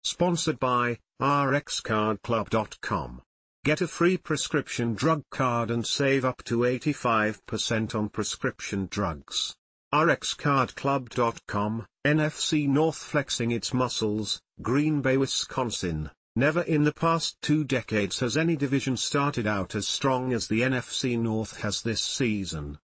Sponsored by RxCardClub.com. Get a free prescription drug card and save up to 85% on prescription drugs. RxCardClub.com, NFC North flexing its muscles, Green Bay, Wisconsin. Never in the past 2 decades has any division started out as strong as the NFC North has this season.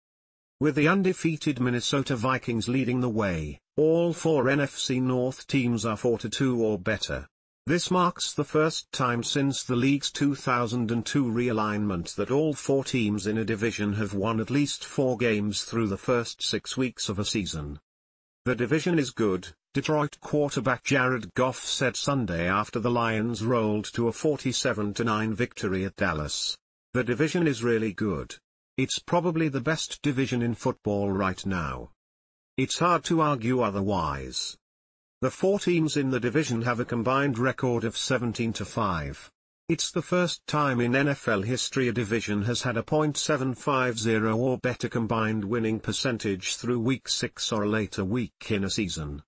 With the undefeated Minnesota Vikings leading the way, all 4 NFC North teams are 4-2 or better. This marks the first time since the league's 2002 realignment that all 4 teams in a division have won at least 4 games through the first 6 weeks of a season. The division is good, Detroit quarterback Jared Goff said Sunday after the Lions rolled to a 47-9 victory at Dallas. The division is really good. It's probably the best division in football right now. It's hard to argue otherwise. The 4 teams in the division have a combined record of 17-5. It's the first time in NFL history a division has had a .750 or better combined winning percentage through week 6 or a later week in a season.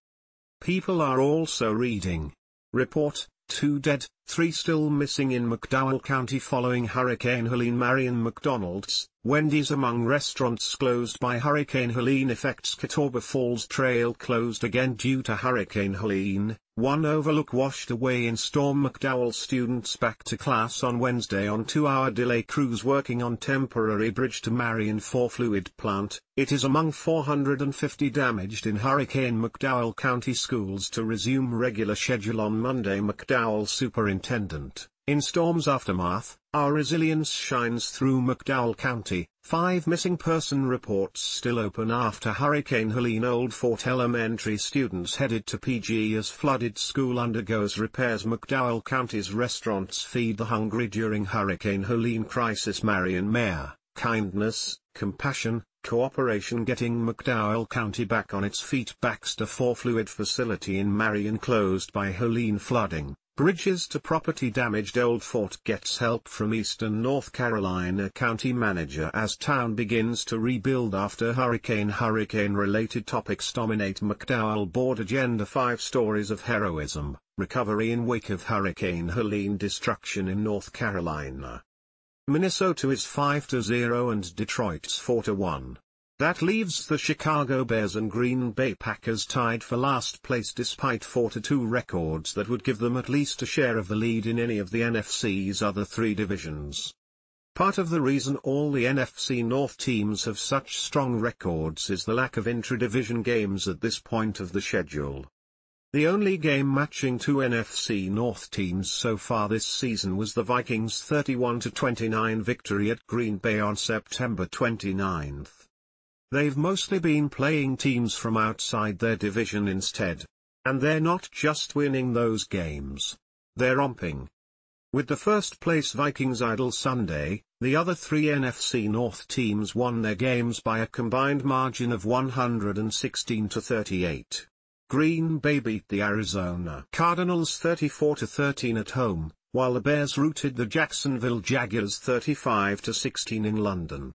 People are also reading. Report, 2 dead, 3 still missing in McDowell County following Hurricane Helene. Marion McDonald's, Wendys among restaurants closed by Hurricane Helene affects Catawba Falls Trail closed again due to Hurricane Helene. 1 overlook washed away in storm. McDowell students back to class on Wednesday on 2-hour delay. Crews working on temporary bridge to Marion IV fluid plant. It is among 450 damaged in Hurricane McDowell County Schools to resume regular schedule on Monday. McDowell Superintendent In storm's aftermath, our resilience shines through. McDowell County, 5 missing person reports still open after Hurricane Helene. Old Fort Elementary students headed to PG as flooded school undergoes repairs. McDowell County's restaurants feed the hungry during Hurricane Helene crisis. Marion Mayor, kindness, compassion, cooperation getting McDowell County back on its feet. Baxter IV fluid facility in Marion closed by Helene flooding. Bridges to property damaged. Old Fort gets help from Eastern North Carolina County Manager as town begins to rebuild after hurricane. Hurricane-related topics dominate McDowell board agenda. 5 stories of heroism, recovery in wake of Hurricane Helene destruction in North Carolina. Minnesota is 5-0 and Detroit's 4-1. That leaves the Chicago Bears and Green Bay Packers tied for last place despite 4-2 records that would give them at least a share of the lead in any of the NFC's other 3 divisions. Part of the reason all the NFC North teams have such strong records is the lack of intra-division games at this point of the schedule. The only game matching 2 NFC North teams so far this season was the Vikings' 31-29 victory at Green Bay on September 29. They've mostly been playing teams from outside their division instead. And they're not just winning those games. They're romping. With the first-place Vikings idle Sunday, the other 3 NFC North teams won their games by a combined margin of 116-38. Green Bay beat the Arizona Cardinals 34-13 at home, while the Bears routed the Jacksonville Jaguars 35-16 in London.